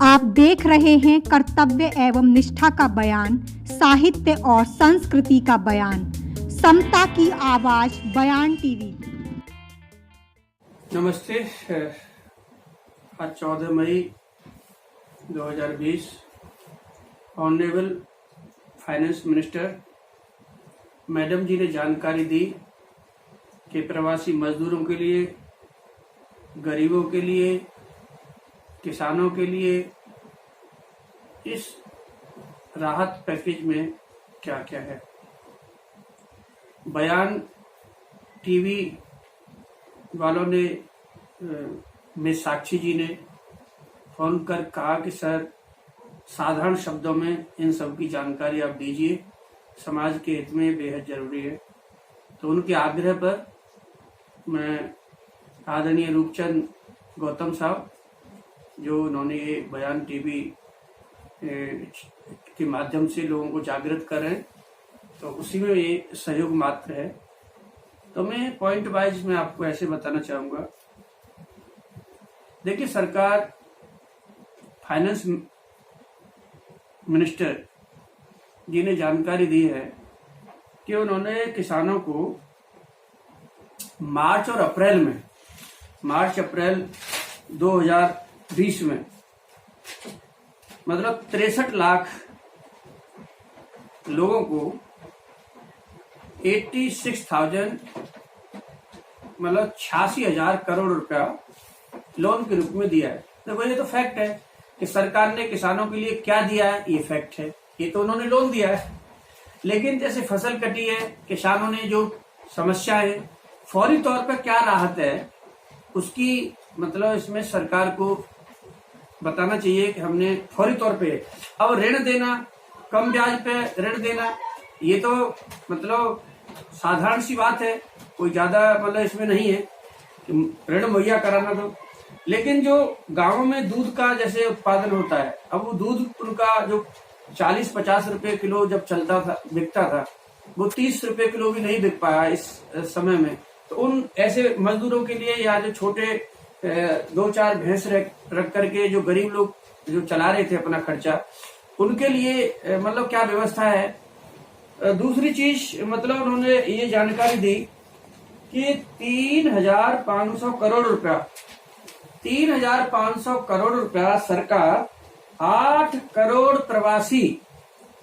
आप देख रहे हैं कर्तव्य एवं निष्ठा का बयान, साहित्य और संस्कृति का बयान, समता की आवाज बयान टीवी। नमस्ते। आज 14 मई 2020 ऑनरेबल फाइनेंस मिनिस्टर मैडम जी ने जानकारी दी कि प्रवासी मजदूरों के लिए, गरीबों के लिए, किसानों के लिए इस राहत पैकेज में क्या क्या है। बयान टीवी वालों ने मिस साक्षी जी ने फोन कर कहा कि सर साधारण शब्दों में इन सब की जानकारी आप दीजिए, समाज के हित में बेहद जरूरी है। तो उनके आग्रह पर मैं आदरणीय रूपचंद गौतम साहब, जो उन्होंने ये बयान टीवी के माध्यम से लोगों को जागृत कर रहे हैं, तो उसी में ये सहयोग मात्र है। तो मैं पॉइंट वाइज में आपको ऐसे बताना चाहूंगा। देखिए, सरकार, फाइनेंस मिनिस्टर जी ने जानकारी दी है कि उन्होंने किसानों को मार्च अप्रैल 2020 में मतलब 63 लाख लोगों को 86,000 मतलब 86,000 करोड़ रुपया लोन के रूप में दिया है। देखो, ये तो फैक्ट है कि सरकार ने किसानों के लिए क्या दिया है, ये फैक्ट है। ये तो उन्होंने लोन दिया है, लेकिन जैसे फसल कटी है, किसानों ने जो समस्या है, फौरी तौर पर क्या राहत है उसकी मतलब इसमें सरकार को बताना चाहिए कि हमने फौरी तौर पे अब ऋण देना, कम ब्याज पे ऋण देना, ये तो मतलब साधारण सी बात है, कोई ज्यादा मतलब इसमें नहीं है कि ऋण मुहैया कराना। तो लेकिन जो गांवों में दूध का जैसे उत्पादन होता है, अब वो दूध उनका जो 40-50 रुपए किलो जब चलता था, बिकता था, वो 30 रुपए किलो भी नहीं बिक पाया इस समय में। तो उन ऐसे मजदूरों के लिए या जो छोटे 2-4 भैंस रख करके जो गरीब लोग जो चला रहे थे अपना खर्चा, उनके लिए मतलब क्या व्यवस्था है। दूसरी चीज मतलब उन्होंने ये जानकारी दी कि 3,500 करोड़ रुपया सरकार 8 करोड़ प्रवासी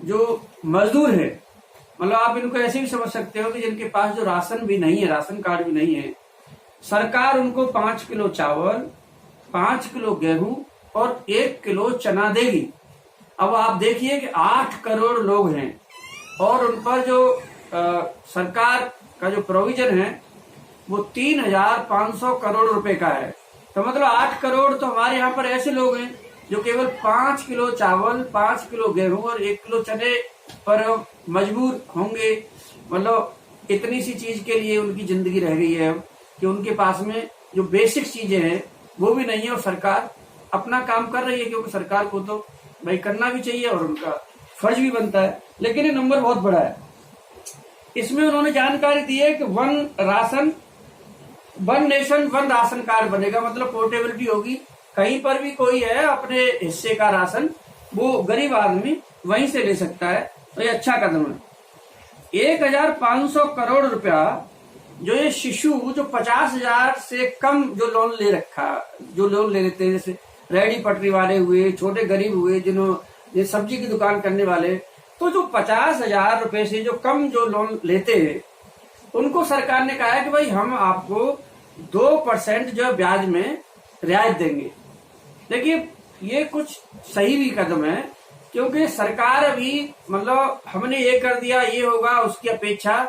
जो मजदूर है, मतलब आप इनको ऐसे भी समझ सकते हो कि जिनके पास जो राशन भी नहीं है, राशन कार्ड भी नहीं है, सरकार उनको 5 किलो चावल, 5 किलो गेहूं और 1 किलो चना देगी। अब आप देखिए कि 8 करोड़ लोग हैं और उन पर जो सरकार का जो प्रोविजन है वो 3,500 करोड़ रुपए का है। तो मतलब 8 करोड़ तो हमारे यहाँ पर ऐसे लोग हैं जो केवल 5 किलो चावल, 5 किलो गेहूं और 1 किलो चने पर मजबूर होंगे। मतलब इतनी सी चीज के लिए उनकी जिंदगी रह गई है कि उनके पास में जो बेसिक चीजें हैं वो भी नहीं है। और सरकार अपना काम कर रही है, क्योंकि सरकार को तो भाई करना भी चाहिए और उनका फर्ज भी बनता है। लेकिन ये नंबर बहुत बड़ा है। इसमें उन्होंने जानकारी दी है कि one nation one ration card बनेगा, मतलब पोर्टेबिलिटी होगी। कहीं पर भी कोई है अपने हिस्से का राशन, वो गरीब आदमी वहीं से ले सकता है। तो ये अच्छा कदम है। 1,500 करोड़ रुपया जो ये शिशु जो 50,000 से कम जो लोन ले लेते हैं, जैसे रेहड़ी पटरी वाले हुए, छोटे गरीब हुए, जिन्होंने सब्जी की दुकान करने वाले, तो जो 50,000 रुपए से जो कम जो लोन लेते हैं, उनको सरकार ने कहा है कि भाई हम आपको 2% जो ब्याज में रियायत देंगे। देखिए, ये कुछ सही भी कदम है, क्योंकि सरकार अभी मतलब हमने ये कर दिया, ये होगा, उसकी अपेक्षा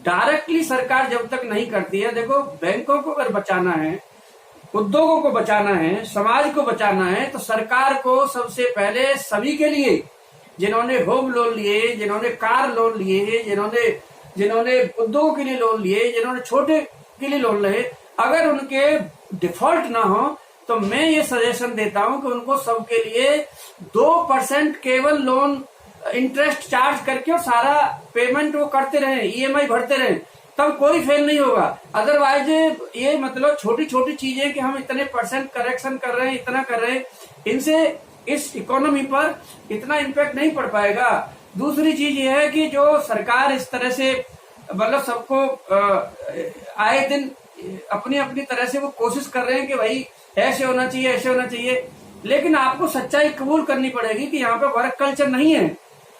डायरेक्टली सरकार जब तक नहीं करती है। देखो, बैंकों को अगर बचाना है, उद्योगों को बचाना है, समाज को बचाना है, तो सरकार को सबसे पहले सभी के लिए, जिन्होंने होम लोन लिए, जिन्होंने कार लोन लिए, जिन्होंने उद्योगों के लिए लोन लिए, जिन्होंने छोटे के लिए लोन लिए, अगर उनके डिफॉल्ट ना हो तो मैं ये सजेशन देता हूं कि उनको सबके लिए 2% केवल लोन इंटरेस्ट चार्ज करके और सारा पेमेंट वो करते रहे, ईएमआई भरते रहे, तब कोई फेल नहीं होगा। अदरवाइज ये मतलब छोटी छोटी चीजें कि हम इतने % करेक्शन कर रहे हैं, इतना कर रहे हैं, इनसे इस इकोनॉमी पर इतना इम्पैक्ट नहीं पड़ पाएगा। दूसरी चीज ये है कि जो सरकार इस तरह से मतलब सबको आए दिन अपनी अपनी तरह से वो कोशिश कर रहे हैं कि भाई ऐसे होना चाहिए, ऐसे होना चाहिए, लेकिन आपको सच्चाई कबूल करनी पड़ेगी कि यहाँ पे वर्क कल्चर नहीं है।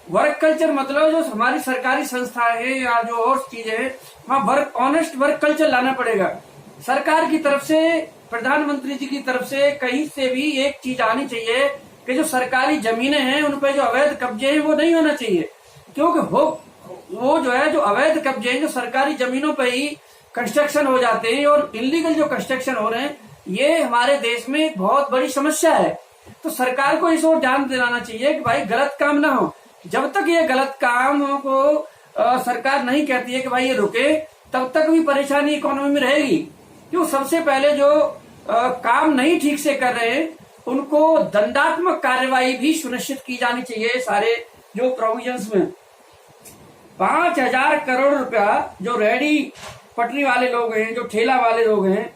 वर्क कल्चर मतलब जो हमारी सरकारी संस्थाएं हैं या जो और चीजें हैं, वहाँ ऑनेस्ट वर्क कल्चर लाना पड़ेगा। सरकार की तरफ से, प्रधानमंत्री जी की तरफ से, कहीं से भी एक चीज आनी चाहिए कि जो सरकारी जमीनें हैं उन पर जो अवैध कब्जे हैं वो नहीं होना चाहिए, क्योंकि वो जो है जो अवैध कब्जे हैं, जो सरकारी जमीनों पर ही कंस्ट्रक्शन हो जाते हैं और इलीगल जो कंस्ट्रक्शन हो रहे हैं, ये हमारे देश में एक बहुत बड़ी समस्या है। तो सरकार को इस ओर ध्यान दिलाना चाहिए कि भाई गलत काम ना हो। जब तक ये गलत काम को सरकार नहीं कहती है कि भाई ये रुके, तब तक भी परेशानी इकोनॉमी में रहेगी। क्यों? सबसे पहले जो काम नहीं ठीक से कर रहे हैं उनको दंडात्मक कार्यवाही भी सुनिश्चित की जानी चाहिए। सारे जो प्रोविजंस में 5,000 करोड़ रुपया जो रेडी पटरी वाले लोग हैं, जो ठेला वाले लोग हैं,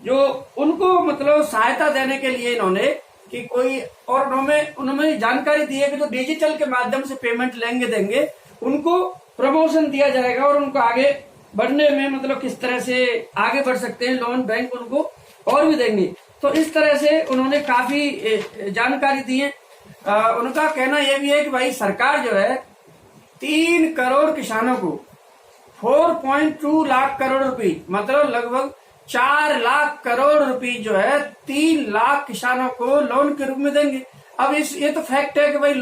जो उनको मतलब सहायता देने के लिए इन्होंने कि कोई और उन्होंने जानकारी दी है कि जो डिजिटल के माध्यम से पेमेंट लेंगे देंगे उनको प्रमोशन दिया जाएगा और उनको आगे बढ़ने में मतलब किस तरह से आगे बढ़ सकते हैं, लोन बैंक उनको और भी देंगे। तो इस तरह से उन्होंने काफी जानकारी दी है। उनका कहना यह भी है कि भाई सरकार जो है 3 करोड़ किसानों को 4.2 लाख करोड़ रुपए मतलब लगभग 4 लाख करोड़ रुपए जो है 3 लाख किसानों को लोन के रूप में देंगे। अब ये तो फैक्ट है कि भाई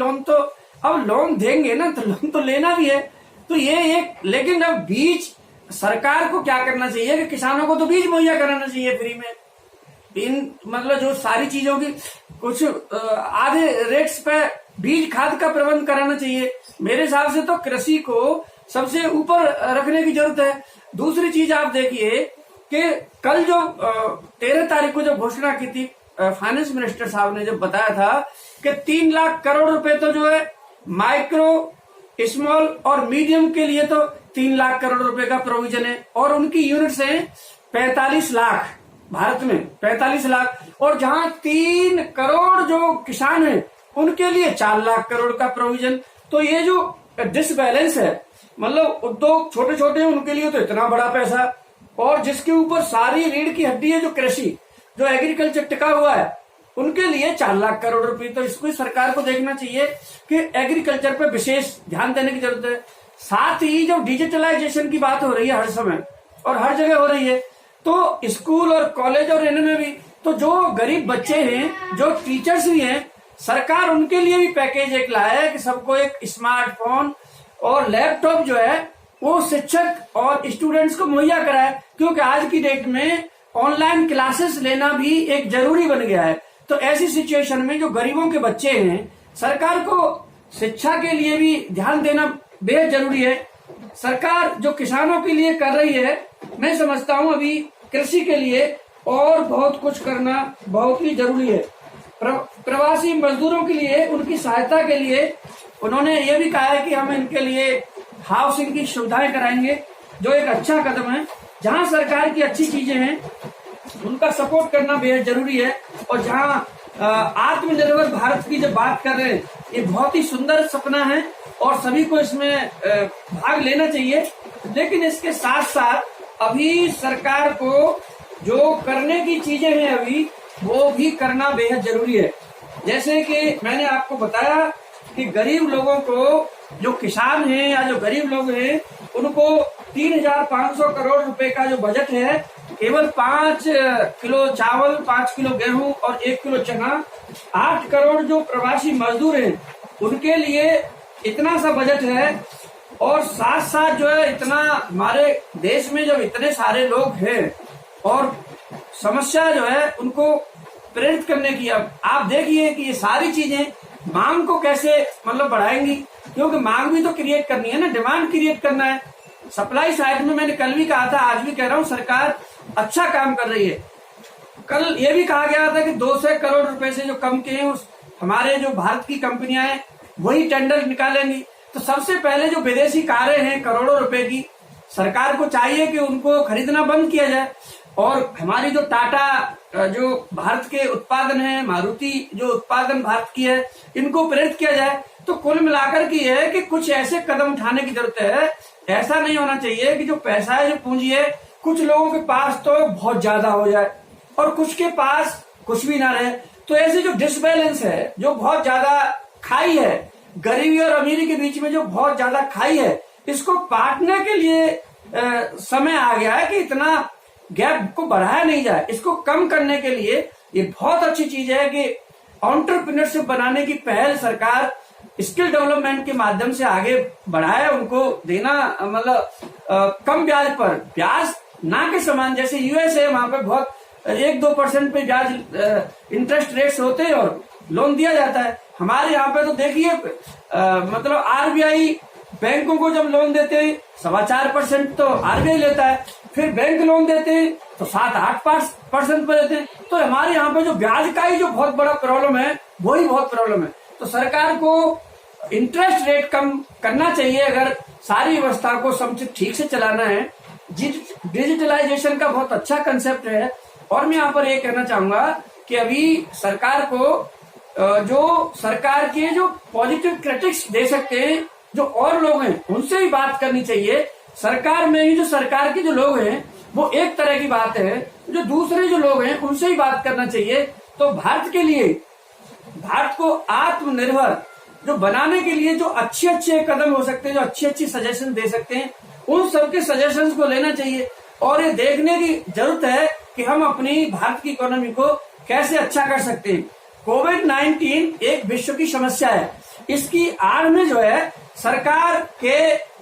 अब लोन देंगे ना, तो लोन तो लेना भी है। तो ये एक, लेकिन अब बीज सरकार को क्या करना चाहिए कि किसानों को तो बीज मुहैया कराना चाहिए फ्री में। मतलब जो सारी चीजों की कुछ आधे रेट्स पे बीज खाद का प्रबंध कराना चाहिए। मेरे हिसाब से तो कृषि को सबसे ऊपर रखने की जरूरत है। दूसरी चीज आप देखिए कि कल जो 13 तारीख को जो घोषणा की थी फाइनेंस मिनिस्टर साहब ने, जब बताया था कि 3 लाख करोड़ रुपए तो जो है माइक्रो, स्मॉल और मीडियम के लिए तो 3 लाख करोड़ रुपए का प्रोविजन है और उनकी यूनिट्स हैं 45 लाख, भारत में 45 लाख, और जहां 3 करोड़ जो किसान हैं उनके लिए 4 लाख करोड़ का प्रोविजन। तो ये जो डिसबैलेंस है, मतलब उद्योग छोटे छोटे उनके लिए तो इतना बड़ा पैसा, और जिसके ऊपर सारी रीढ़ की हड्डी है जो कृषि, जो एग्रीकल्चर टिका हुआ है, उनके लिए 4 लाख करोड़ रुपए। तो इसको सरकार को देखना चाहिए कि एग्रीकल्चर पे विशेष ध्यान देने की जरूरत है। साथ ही जो डिजिटलाइजेशन की बात हो रही है हर समय और हर जगह हो रही है, तो स्कूल और कॉलेज और इनमें भी तो जो गरीब बच्चे हैं, जो टीचर्स भी हैं, सरकार उनके लिए भी पैकेज एक लाया है कि सबको एक स्मार्टफोन और लैपटॉप जो है वो शिक्षक और स्टूडेंट्स को मुहैया कराए, क्योंकि आज की डेट में ऑनलाइन क्लासेस लेना भी एक जरूरी बन गया है। तो ऐसी सिचुएशन में जो गरीबों के बच्चे हैं, सरकार को शिक्षा के लिए भी ध्यान देना बेहद जरूरी है। सरकार जो किसानों के लिए कर रही है, मैं समझता हूं अभी कृषि के लिए और बहुत कुछ करना बहुत ही जरूरी है। प्रवासी मजदूरों के लिए, उनकी सहायता के लिए उन्होंने ये भी कहा है कि हम इनके लिए हाउसिंग की सुविधाएं कराएंगे, जो एक अच्छा कदम है। जहां सरकार की अच्छी चीजें हैं उनका सपोर्ट करना बेहद जरूरी है। और जहां आत्मनिर्भर भारत की जब बात कर रहे हैं, ये बहुत ही सुंदर सपना है और सभी को इसमें भाग लेना चाहिए। लेकिन इसके साथ साथ अभी सरकार को जो करने की चीजें हैं अभी वो भी करना बेहद जरूरी है। जैसे कि मैंने आपको बताया कि गरीब लोगों को, जो किसान हैं या जो गरीब लोग हैं, उनको 3,500 करोड़ रुपए का जो बजट है, केवल 5 किलो चावल, 5 किलो गेहूं और 1 किलो चना, 8 करोड़ जो प्रवासी मजदूर हैं उनके लिए इतना सा बजट है। और साथ साथ जो है इतना हमारे देश में जब इतने सारे लोग हैं और समस्या जो है उनको प्रेरित करने की, अब आप देखिए कि ये सारी चीजें मांग को कैसे मतलब बढ़ाएंगी, क्योंकि मांग भी तो क्रिएट करनी है ना, डिमांड क्रिएट करना है। सप्लाई साइड में मैंने कल भी कहा था, आज भी कह रहा हूँ, सरकार अच्छा काम कर रही है। कल ये भी कहा गया था कि 200 करोड़ रुपए से जो कम के हैं उस हमारे जो भारत की कंपनियां हैं वही टेंडर निकालेंगी। तो सबसे पहले जो विदेशी कारें हैं करोड़ों रुपए की, सरकार को चाहिए कि उनको खरीदना बंद किया जाए। और हमारी जो टाटा जो भारत के उत्पादन है, मारुति जो उत्पादन भारत की है, इनको प्रेरित किया जाए। तो कुल मिलाकर की है कि कुछ ऐसे कदम उठाने की जरूरत है। ऐसा नहीं होना चाहिए कि जो पैसा है, जो पूंजी है, कुछ लोगों के पास तो बहुत ज्यादा हो जाए और कुछ के पास कुछ भी ना रहे। तो ऐसे जो डिसबैलेंस है, जो बहुत ज्यादा खाई है, गरीबी और अमीरी के बीच में जो बहुत ज्यादा खाई है, इसको पाटने के लिए समय आ गया है कि इतना गैप को बढ़ाया नहीं जाए। इसको कम करने के लिए ये बहुत अच्छी चीज है कि एंटरप्रेन्योरशिप बनाने की पहल सरकार स्किल डेवलपमेंट के माध्यम से आगे बढ़ाए, उनको देना, मतलब कम ब्याज पर, ब्याज ना के समान, जैसे यूएस है, वहां पे बहुत 1-2% पे ब्याज इंटरेस्ट रेट्स होते हैं और लोन दिया जाता है। हमारे यहाँ पे तो देखिए मतलब आरबीआई बैंकों को जब लोन देते हैं 4.25% तो आरबीआई लेता है, फिर बैंक लोन देते हैं तो 7-8% पर देते हैं। तो हमारे यहाँ पे जो ब्याज का ही जो बहुत बड़ा प्रॉब्लम है, वही बहुत प्रॉब्लम है। तो सरकार को इंटरेस्ट रेट कम करना चाहिए अगर सारी व्यवस्था को समुचित ठीक से चलाना है। डिजिटलाइजेशन का बहुत अच्छा कंसेप्ट है। और मैं यहाँ पर ये कहना चाहूंगा कि अभी सरकार को जो सरकार के जो पॉजिटिव क्रिटिक्स दे सकते हैं, जो और लोग हैं, उनसे भी बात करनी चाहिए। सरकार में ही जो सरकार के जो लोग हैं वो एक तरह की बात है, जो दूसरे जो लोग हैं उनसे ही बात करना चाहिए। तो भारत के लिए, भारत को आत्मनिर्भर जो बनाने के लिए जो अच्छे कदम हो सकते हैं, जो अच्छी सजेशन दे सकते हैं, उन सबके सजेशंस को लेना चाहिए। और ये देखने की जरूरत है कि हम अपनी भारत की इकोनॉमी को कैसे अच्छा कर सकते हैं। कोविड-19 एक विश्व की समस्या है। इसकी आड़ में जो है सरकार के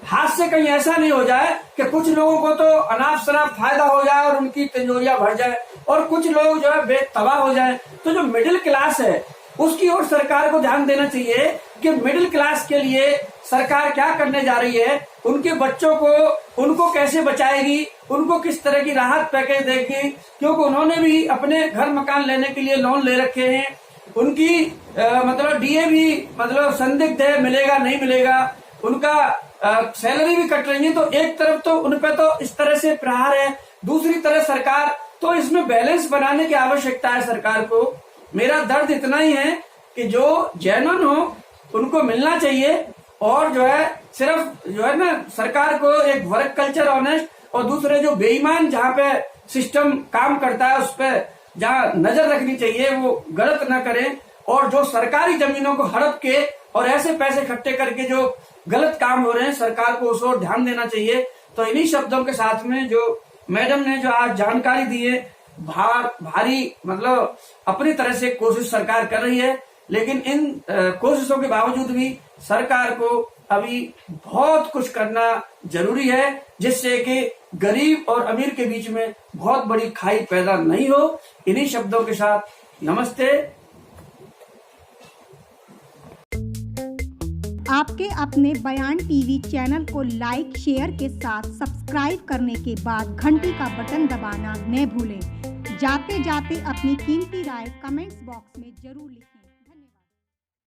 हाथ से कहीं ऐसा नहीं हो जाए कि कुछ लोगों को तो अनाप शनाप फायदा हो जाए और उनकी तिजोरियां भर जाए और कुछ लोग जो है बेतबाह हो जाए। तो जो मिडिल क्लास है उसकी ओर सरकार को ध्यान देना चाहिए कि मिडिल क्लास के लिए सरकार क्या करने जा रही है, उनके बच्चों को उनको कैसे बचाएगी, उनको किस तरह की राहत पैकेज देगी, क्योंकि उन्होंने भी अपने घर मकान लेने के लिए लोन ले रखे हैं। उनकी मतलब डीए भी मतलब संदिग्ध है, मिलेगा नहीं मिलेगा, उनका सैलरी भी कट रही है। तो एक तरफ तो उन पर तो इस तरह से प्रहार है, दूसरी तरफ सरकार, तो इसमें बैलेंस बनाने की आवश्यकता है सरकार को। मेरा दर्द इतना ही है कि जो जेन्युइन हो उनको मिलना चाहिए और जो है सिर्फ जो है ना सरकार को एक वर्क कल्चर ऑनेस्ट, और दूसरे जो बेईमान जहाँ पे सिस्टम काम करता है उस पर जहाँ नजर रखनी चाहिए, वो गलत ना करें। और जो सरकारी जमीनों को हड़प के और ऐसे पैसे इकट्ठे करके जो गलत काम हो रहे हैं, सरकार को उस ओर ध्यान देना चाहिए। तो इन्हीं शब्दों के साथ में जो मैडम ने जो आज जानकारी दी है, भारी मतलब अपनी तरह से कोशिश सरकार कर रही है, लेकिन इन कोशिशों के बावजूद भी सरकार को अभी बहुत कुछ करना जरूरी है, जिससे कि गरीब और अमीर के बीच में बहुत बड़ी खाई पैदा नहीं हो। इन्हीं शब्दों के साथ नमस्ते। आपके अपने बयान टीवी चैनल को लाइक शेयर के साथ सब्सक्राइब करने के बाद घंटी का बटन दबाना न भूलें। जाते जाते अपनी कीमती राय कमेंट्स बॉक्स में जरूर लिखें।